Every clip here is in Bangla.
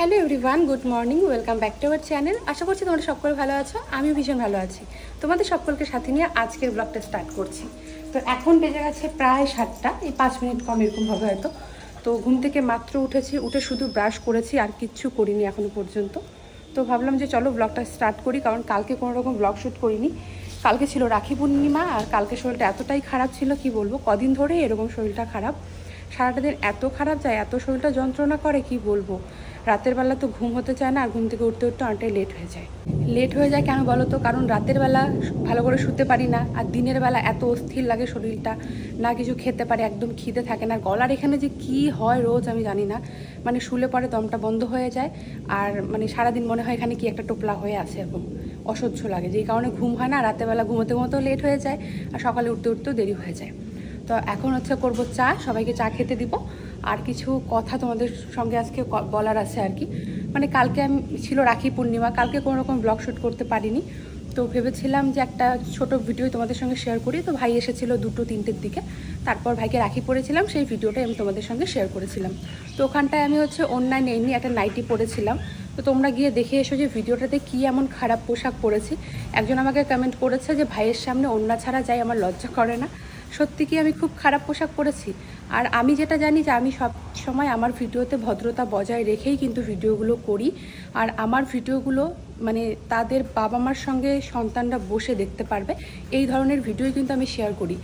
Hello everyone, good morning, welcome back to our channel. আশা করছি তোমরা সকলে ভালো আছো, আমিও ভীষণ ভালো আছি। তোমাদের সকলকে সাথে নিয়ে আজকের ব্লগটা স্টার্ট করছি। তো এখন বেজে গেছে প্রায় 7টা, এই 5 মিনিট কম এরকম হবে হয়তো। তো ঘুম থেকে মাত্র উঠেছি, উঠে শুধু ব্রাশ করেছি, আর কিচ্ছু করিনি এখনো পর্যন্ত। তো ভাবলাম যে চলো ব্লগটা স্টার্ট করি, কারণ কালকে কোনো রকম ব্লগ শ্যুট করিনি। কালকে ছিল রাখি পূর্ণিমা, আর কালকে শরীরটা এতটাই খারাপ ছিল, কি বলবো, কদিন ধরে এরকম শরীরটা খারাপ। সারাটা দিন এত খারাপ যায়, এত শরীরটা যন্ত্রণা করে, কি বলবো। রাতের বেলা তো ঘুম হতে চায় না, আর ঘুম থেকে উঠতে উঠতে অনেকটাই লেট হয়ে যায়। কেন বলো তো? কারণ রাতের বেলা ভালো করে শুতে পারি না, আর দিনের বেলা এত অস্থির লাগে শরীরটা, না কিছু খেতে পারি, একদম খিদে থাকে না। গলার এখানে যে কি হয় রোজ আমি জানি না, মানে শুলে পরে দমটা বন্ধ হয়ে যায়, আর মানে সারাদিন মনে হয় এখানে কি একটা টোপলা হয়ে আছে, এরকম অসহ্য লাগে। যেই কারণে ঘুম হয় না, রাতের বেলা ঘুমোতে ঘুমোতেও লেট হয়ে যায়, আর সকালে উঠতে উঠতেও দেরি হয়ে যায়। তো এখন করব চা, সবাইকে চা খেতে দিব। আর কিছু কথা তোমাদের সঙ্গে আজকে বলার আছে আর কি। মানে কালকে ছিল রাখি পূর্ণিমা, কালকে কোনো রকম ব্লগ শ্যুট করতে পারিনি। তো ভেবেছিলাম যে একটা ছোট ভিডিও তোমাদের সঙ্গে শেয়ার করি। তো ভাই এসেছিলো 2-3টের দিকে, তারপর ভাইকে রাখি পরেছিলাম, সেই ভিডিওটাই আমি তোমাদের সঙ্গে শেয়ার করেছিলাম। তো ওখানটায় আমি অনলাইন এমনি একটা নাইটি পরেছিলাম। তো তোমরা গিয়ে দেখে এসো যে ভিডিওটাতে কী এমন খারাপ পোশাক পরেছি। একজন আমাকে কমেন্ট করেছে যে ভাইয়ের সামনে ওড়না ছাড়া যাই, আমার লজ্জা করে না। সত্যি কি আমি খুব খারাপ পোশাক পরেছি? আর আমি যেটা জানি যে আমি সব সময় আমার ভিডিওতে ভদ্রতা বজায় রেখেই কিন্তু ভিডিওগুলো করি। আর আমার ভিডিওগুলো মানে তাদের বাবা মার সঙ্গে সন্তানরা বসে দেখতে পারবে, এই ধরনের ভিডিওই কিন্তু আমি শেয়ার করি।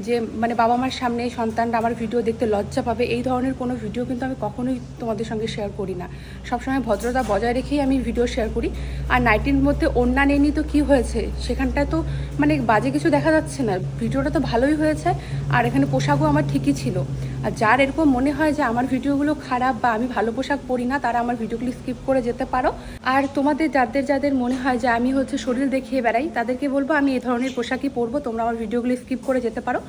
যে মানে বাবা মার সামনে সন্তানরা আমার ভিডিও দেখতে লজ্জা পাবে, এই ধরনের কোনো ভিডিও কিন্তু আমি কখনোই তোমাদের সঙ্গে শেয়ার করি না। সবসময় ভদ্রতা বজায় রেখেই আমি ভিডিও শেয়ার করি। আর নাইটির মধ্যে ওড়না নেই তো কী হয়েছে, সেখানটায় তো মানে বাজে কিছু দেখা যাচ্ছে না, ভিডিওটা তো ভালোই হয়েছে। আর এখানে পোশাকও আমার ঠিকই ছিল। আর যার এরকম মনে হয় যে আমার ভিডিওগুলো খারাপ বা আমি ভালো পোশাক পরি না, তারা আমার ভিডিওগুলি স্কিপ করে যেতে পারো। আর তোমাদের যাদের মনে হয় যে আমি শরীর দেখিয়ে বেড়াই, তাদেরকে বলবো আমি এই ধরনের পোশাকই পরবো, তোমরা আমার ভিডিওগুলি স্কিপ করে যেতে পারো।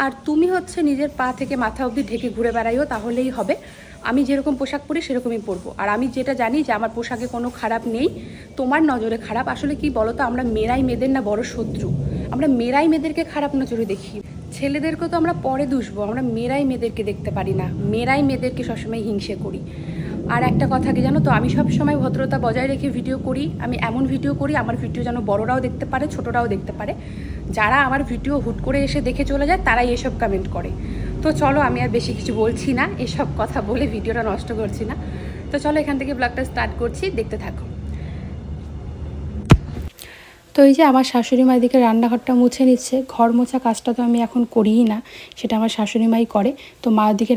আর তুমি নিজের পা থেকে মাথা অবধি ঢেকে ঘুরে বেড়াইও, তাহলেই হবে। আমি যেরকম পোশাক পরি সেরকমই পরবো। আর আমি যেটা জানি যে আমার পোশাকে কোনো খারাপ নেই, তোমার নজরে খারাপ। আসলে কি বলো তো, আমরা মেয়েরাই মেয়েদের না বড় শত্রু, আমরা মেয়েরাই মেয়েদেরকে খারাপ নজরে দেখি। ছেলেদেরকে তো আমরা পরে দুষবো, আমরা মেয়েরাই মেয়েদেরকে দেখতে পারি না, মেয়েরাই মেয়েদেরকে সবসময় হিংসে করি। আর একটা কথা কি জানো তো, আমি সব সময় ভদ্রতা বজায় রেখে ভিডিও করি। আমি এমন ভিডিও করি, আমার ভিডিও যেন বড়রাও দেখতে পারে, ছোটরাও দেখতে পারে। যারা আমার ভিডিও হুট করে এসে দেখে চলে যায়, তারাই এসব কমেন্ট করে। তো চলো, আমি আর বেশি কিছু বলছি না, এসব কথা বলে ভিডিওটা নষ্ট করছি না। তো চলো এখান থেকে ব্লগটা স্টার্ট করছি, দেখতে থাকো। তো এই যে আমার শাশুড়ি মা এদিকে রান্নাঘরটা মুছে নিচ্ছে। ঘর মোছা কাজটা তো আমি এখন করিই না, সেটা আমার শাশুড়ি মাই করে। তো মা ওদিকে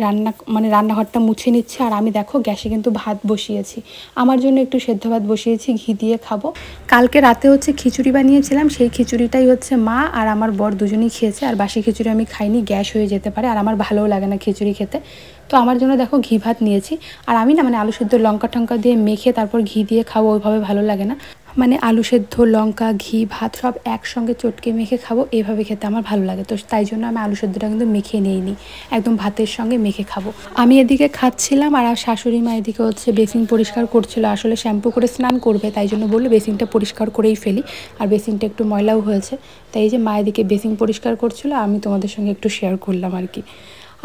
রান্নাঘরটা মুছে নিচ্ছে, আর আমি দেখো গ্যাসে কিন্তু ভাত বসিয়েছি। আমার জন্য একটু সেদ্ধ ভাত বসিয়েছি, ঘি দিয়ে খাবো। কালকে রাতে খিচুড়ি বানিয়েছিলাম, সেই খিচুড়িটাই মা আর আমার বর দুজনেই খেয়েছে। আর বাসি খিচুড়ি আমি খাইনি, গ্যাস হয়ে যেতে পারে, আর আমার ভালোও লাগে না খিচুড়ি খেতে। তো আমার জন্য দেখো ঘি ভাত নিয়েছি। আর আমি না আলু সেদ্ধ লঙ্কা টঙ্কা দিয়ে মেখে তারপর ঘি দিয়ে খাবো, ওইভাবে ভালো লাগে না। আলু সেদ্ধ লঙ্কা ঘি ভাত সব একসঙ্গে চটকে মেখে খাবো, এভাবে খেতে আমার ভালো লাগে। তো তাই জন্য আমি আলু সেদ্ধটা কিন্তু মেখে নিইনি, একদম ভাতের সঙ্গে মেখে খাবো। আমি এদিকে খাচ্ছিলাম, আর শাশুড়ি মা এদিকে বেসিন পরিষ্কার করছিল। আসলে শ্যাম্পু করে স্নান করবে, তাই জন্য বললো বেসিনটা পরিষ্কার করেই ফেলি। আর বেসিনটা একটু ময়লাও হয়েছে, তাই এই যে মা এদিকে বেসিন পরিষ্কার করছিল, আমি তোমাদের সঙ্গে একটু শেয়ার করলাম আর কি।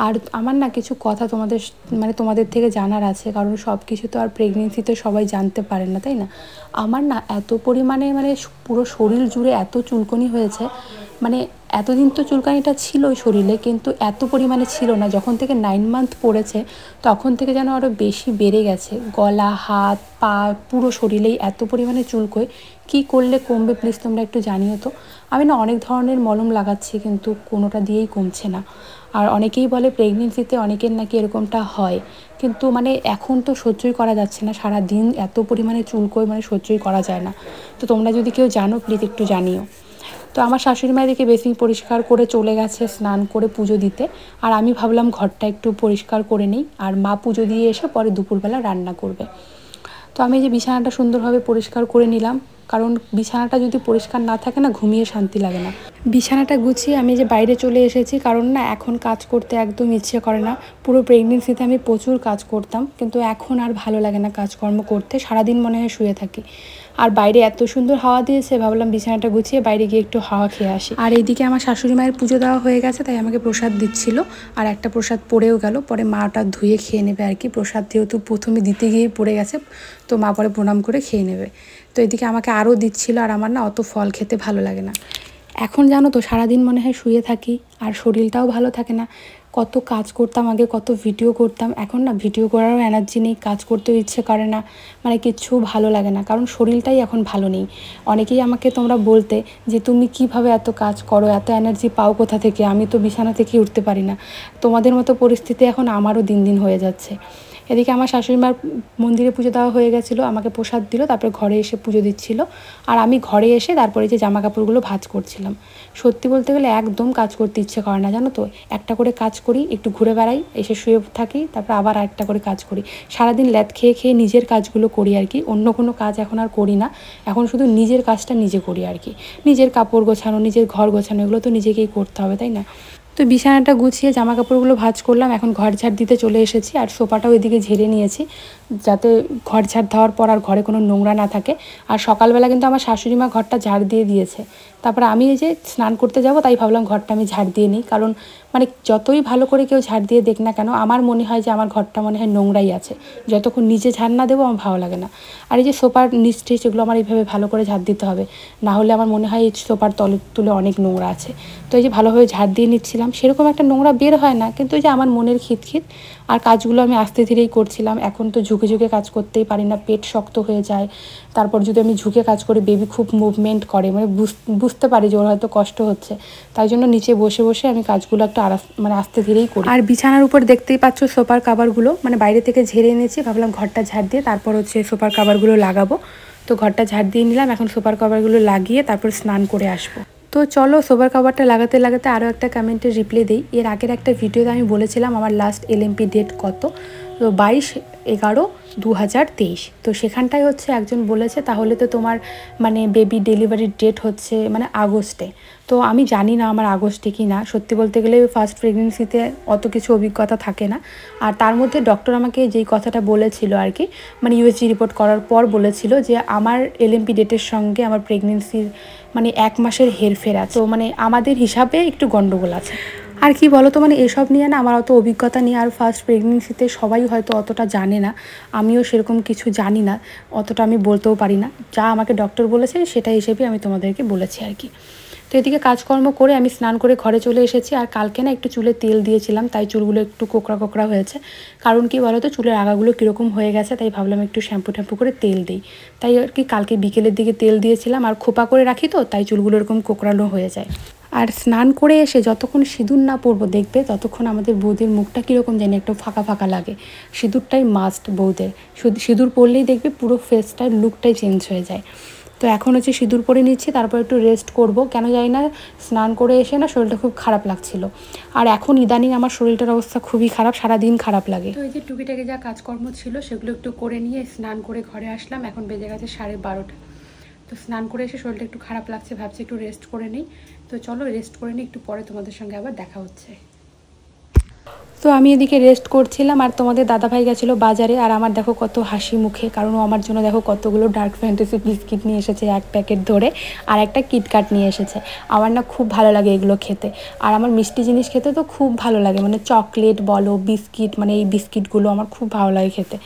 আর আমার না কিছু কথা তোমাদের থেকে জানার আছে, কারণ সব কিছু তো আর প্রেগনেন্সিতে সবাই জানতে পারে না, তাই না? আমার না এত পরিমাণে পুরো শরীর জুড়ে এত চুলকনি হয়েছে। এতদিন তো চুলকানিটা ছিল ওই শরীরে, কিন্তু এত পরিমাণে ছিল না। যখন থেকে 9 মান্থ পড়েছে, তখন থেকে যেন আরও বেশি বেড়ে গেছে। গলা হাত পা পুরো শরীরেই এত পরিমাণে চুলকোয়। কী করলে কমবে প্লিজ তোমরা একটু জানিও তো। আমি না অনেক ধরনের মলম লাগাচ্ছি, কিন্তু কোনোটা দিয়েই কমছে না। আর অনেকেই বলে প্রেগনেন্সিতে অনেকের নাকি এরকমটা হয়, কিন্তু এখন তো সহ্যই করা যাচ্ছে না, সারা দিন এত পরিমাণে চুলকোয়, সহ্যই করা যায় না। তো তোমরা যদি কেউ জানো প্লিজ একটু জানিও। তো আমার শাশুড়ি মা এদিকে বেসিন পরিষ্কার করে চলে গেছে স্নান করে পুজো দিতে। আর আমি ভাবলাম ঘরটা একটু পরিষ্কার করে নিই, আর মা পুজো দিয়ে এসে পরে দুপুরবেলা রান্না করবে। তো আমি যে বিছানাটা সুন্দরভাবে পরিষ্কার করে নিলাম, কারণ বিছানাটা যদি পরিষ্কার না থাকে না, ঘুমিয়ে শান্তি লাগে না। বিছানাটা গুছিয়ে আমি যে বাইরে চলে এসেছি, কারণ না এখন কাজ করতে একদম ইচ্ছে করে না। পুরো প্রেগনেন্সিতে আমি প্রচুর কাজ করতাম, কিন্তু এখন আর ভালো লাগে না কাজকর্ম করতে, সারাদিন মনে হয় শুয়ে থাকি। আর বাইরে এত সুন্দর হাওয়া দিয়েছে, ভাবলাম বিছানাটা গুছিয়ে বাইরে গিয়ে একটু হাওয়া খেয়ে আসি। আর এইদিকে আমার শাশুড়ি মায়ের পুজো দেওয়া হয়ে গেছে, তাই আমাকে প্রসাদ দিচ্ছিল। আর একটা প্রসাদ পড়েও গেল, পরে মাটা ধুয়ে খেয়ে নেবে আর কি। প্রসাদ যেহেতু প্রথমে দিতে গিয়ে পড়ে গেছে, তো মা পরে প্রণাম করে খেয়ে নেবে। তো এদিকে আমাকে আরও দিচ্ছিল, আর আমার না অত ফল খেতে ভালো লাগে না। এখন জানো তো সারাদিন মনে হয় শুয়ে থাকি, আর শরীরটাও ভালো থাকে না। কত কাজ করতাম আগে, কত ভিডিও করতাম, এখন না ভিডিও করারও এনার্জি নেই, কাজ করতেও ইচ্ছে করে না, মানে কিচ্ছু ভালো লাগে না, কারণ শরীরটাই এখন ভালো নেই। অনেকেই আমাকে তোমরা বলতে যে তুমি কিভাবে এত কাজ করো, এত এনার্জি পাও কোথা থেকে, আমি তো বিছানা থেকে উঠতে পারি না। তোমাদের মতো পরিস্থিতি এখন আমারও দিন দিন হয়ে যাচ্ছে। এদিকে আমার শাশুড়ি মার মন্দিরে পুজো দেওয়া হয়ে গেছিলো, আমাকে প্রসাদ দিল, তারপরে ঘরে এসে পুজো দিচ্ছিল। আর আমি ঘরে এসে তারপরে যে জামা কাপড়গুলো ভাঁজ করছিলাম। সত্যি বলতে গেলে একদম কাজ করতে ইচ্ছে করে না, জানো তো। একটা করে কাজ করি, একটু ঘুরে বেড়াই, এসে শুয়ে থাকি, তারপর আবার একটা করে কাজ করি। সারাদিন ল্যাদ খেয়ে খেয়ে নিজের কাজগুলো করি আর কি, অন্য কোনো কাজ এখন আর করি না। এখন শুধু নিজের কাজটা নিজে করি আর কি। নিজের কাপড় গোছানো, নিজের ঘর গোছানো, এগুলো তো নিজেকেই করতে হবে, তাই না। তো বিছানাটা গুছিয়ে জামা কাপড়গুলো ভাঁজ করলাম, এখন ঘর ঝাড় দিতে চলে এসেছি। আর সোফাটাও এদিকে ঝেড়ে নিয়েছি, যাতে ঘর ঝাড় দেওয়ার পর আর ঘরে কোনো নোংরা না থাকে। আর সকালবেলা কিন্তু আমার শাশুড়ি মা ঘরটা ঝাড় দিয়ে দিয়েছে। তারপরে আমি এই যে স্নান করতে যাব, তাই ভাবলাম ঘরটা আমি ঝাড় দিয়ে নিই, কারণ মানে যতই ভালো করে কেউ ঝাড় দিয়ে দেখ না কেন, আমার মনে হয় যে আমার ঘরটা মনে হয় নোংরাই আছে। যতক্ষণ নিজে ঝাড় না দেবো আমার ভালো লাগে না। আর এই যে সোফার নিচ টিচ, এগুলো আমার এইভাবে ভালো করে ঝাড় দিতে হবে, না হলে আমার মনে হয় এই সোফার তুলে অনেক নোংরা আছে। তো এই যে ভালোভাবে ঝাড় দিয়ে নিচ্ছিলাম, সেরকম একটা নোংরা বের হয় না, কিন্তু এই যে আমার মনের খিটখিট। আর কাজগুলো আমি আস্তে ধীরেই করছিলাম, এখন তো ঝুঁকে ঝুঁকে কাজ করতেই পারি না, পেট শক্ত হয়ে যায়। তারপর যদি আমি ঝুঁকে কাজ করি, বেবি খুব মুভমেন্ট করে, মানে বুঝতে পারি যে ওর হয়তো কষ্ট হচ্ছে। তাই জন্য নিচে বসে বসে আমি কাজগুলো একটু মানে আস্তে ধীরেই করি। আর বিছানার উপর দেখতেই পাচ্ছ সোফার কাভারগুলো মানে বাইরে থেকে ঝেড়ে এনেছি, ভাবলাম ঘরটা ঝাড় দিয়ে তারপর হচ্ছে সোফার কাভারগুলো লাগাবো। তো ঘরটা ঝাড় দিয়ে নিলাম, এখন সোফার কাভারগুলো লাগিয়ে তারপর স্নান করে আসবো। তো চলো সোফার কাভারটা লাগাতে লাগাতে আরও একটা কমেন্টের রিপ্লাই দিই। এর আগের একটা ভিডিওতে আমি বলেছিলাম আমার লাস্ট এলএমপি ডেট কত, তো 22/11/2023। তো সেখানটায় হচ্ছে একজন বলেছে তাহলে তো তোমার মানে বেবি ডেলিভারির ডেট হচ্ছে মানে আগস্টে। তো আমি জানি না আমার আগস্টে কি না, সত্যি বলতে গেলে ফার্স্ট প্রেগনেন্সিতে অত কিছু অভিজ্ঞতা থাকে না। আর তার মধ্যে ডক্টর আমাকে যেই কথাটা বলেছিল আর কি, মানে ইউএসজি রিপোর্ট করার পর বলেছিল যে আমার এলএমপি ডেটের সঙ্গে আমার প্রেগনেন্সির মানে 1 মাসের হেরফের আছে, তো মানে আমাদের হিসাবে একটু গন্ডগোল আছে। আর কি বলো তো, মানে এসব নিয়ে না আমার অত অভিজ্ঞতা নেই, আর ফার্স্ট প্রেগনেন্সিতে সবাই হয়তো অতটা জানে না, আমিও সেরকম কিছু জানি না, অতটা আমি বলতেও পারি না। যা আমাকে ডক্টর বলেছে সেটা হিসেবে আমি তোমাদেরকে বলেছি আর কি। তো এদিকে কাজকর্ম করে আমি স্নান করে ঘরে চলে এসেছি। আর কালকে না একটু চুলে তেল দিয়েছিলাম, তাই চুলগুলো একটু কোকড়া কোকড়া হয়েছে। কারণ কি বলো তো, চুলের আগাগুলো কীরকম হয়ে গেছে, তাই ভাবলাম একটু শ্যাম্পু ট্যাম্পু করে তেল দিই। তাই আর কি কালকে বিকেলের দিকে তেল দিয়েছিলাম, আর খোপা করে রাখি তো, তাই চুলগুলো এরকম কোকড়ানো হয়ে যায়। আর স্নান করে এসে যতক্ষণ সিঁদুর না পরবো দেখবে, ততক্ষণ আমাদের বৌদির মুখটা কীরকম জানি একটু ফাঁকা ফাঁকা লাগে। সিঁদুরটাই মাস্ট বৌদের, সিঁদুর পরলেই দেখবে পুরো ফেসটার লুকটাই চেঞ্জ হয়ে যায়। তো এখন হচ্ছে সিঁদুর পরে নিচ্ছি, তারপর একটু রেস্ট করব। কেন জানি না স্নান করে এসে না শরীরটা খুব খারাপ লাগছিল। আর এখন ইদানিং আমার শরীরটার অবস্থা খুবই খারাপ, সারাদিন খারাপ লাগে। তো এই যে টুকিটাকি যা কাজকর্ম ছিল সেগুলো একটু করে নিয়ে স্নান করে ঘরে আসলাম। এখন বেজে গেছে 12:30। তো স্নান করে এসে শরীরটা একটু খারাপ লাগছে, ভাবছি একটু রেস্ট করে নিই। তো চলো রেস্ট করে নিই, একটু পরে তোমাদের সঙ্গে আবার দেখা হচ্ছে। তো আমি এদিকে রেস্ট করছিলাম, আর তোমাদের দাদাভাই গেছিলো বাজারে। আর আমার দেখো কত হাসি মুখে, কারণ ও আমার জন্য দেখো কতগুলো ডার্ক ফ্যান্টাসি বিস্কিট নিয়ে এসেছে, 1 প্যাকেট ধরে, আর একটা কিটকাট নিয়ে এসেছে। আমার না খুব ভালো লাগে এগুলো খেতে, আর আমার মিষ্টি জিনিস খেতে তো খুব ভালো লাগে, মানে চকলেট বলো, বিস্কিট, মানে এই বিস্কিটগুলো আমার খুব ভালো লাগে খেতে।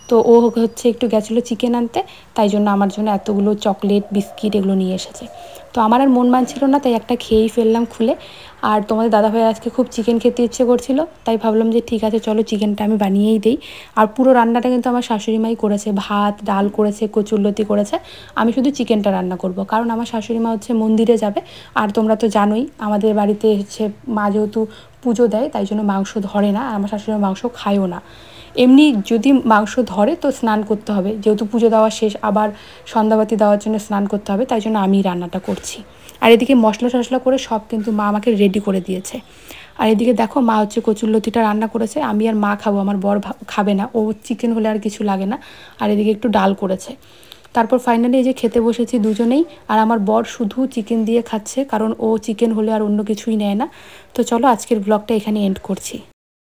তো ও হচ্ছে একটু গেছিলো চিকেন আনতে, তাই জন্য আমার জন্য এতগুলো চকলেট বিস্কিট এগুলো নিয়ে এসেছে। তো আমার আর মন মানছিল না, তাই একটা খেয়েই ফেললাম খুলে। আর তোমাদের দাদাভাই আজকে খুব চিকেন খেতে ইচ্ছে করছিল, তাই ভাবলাম যে ঠিক আছে চলো চিকেনটা আমি বানিয়েই দিই। আর পুরো রান্নাটা কিন্তু আমার শাশুড়ি মাই করেছে, ভাত ডাল করেছে, কচুরলতি করেছে। আমি শুধু চিকেনটা রান্না করব, কারণ আমার শাশুড়ি মা হচ্ছে মন্দিরে যাবে। আর তোমরা তো জানোই আমাদের বাড়িতে হচ্ছে মা যেহেতু পুজো দেয়, তাই জন্য মাংস ধরে না, আর আমার শাশুড়ি মা মাংস খায়ও না। এমনি যদি মাংস ধরে তো স্নান করতে হবে, যেহেতু পুজো দেওয়া শেষ, আবার সন্ধ্যাবাতি দেওয়ার জন্য স্নান করতে হবে, তাই জন্য আমি রান্নাটা করছি। আর এদিকে মশলা টশলা করে সব কিন্তু মা আমাকে রেডি করে দিয়েছে। আর এদিকে দেখো মা হচ্ছে কচুরলতিটা রান্না করেছে, আমি আর মা খাবো, আমার বর খাবে না, ও চিকেন হলে আর কিছু লাগে না। আর এদিকে একটু ডাল করেছে। তারপর ফাইনালি এই যে খেতে বসেছি দুজনেই, আর আমার বর শুধু চিকেন দিয়ে খাচ্ছে, কারণ ও চিকেন হলে আর অন্য কিছুই নেয় না। তো চলো আজকের ব্লগটা এখানে এন্ড করছি।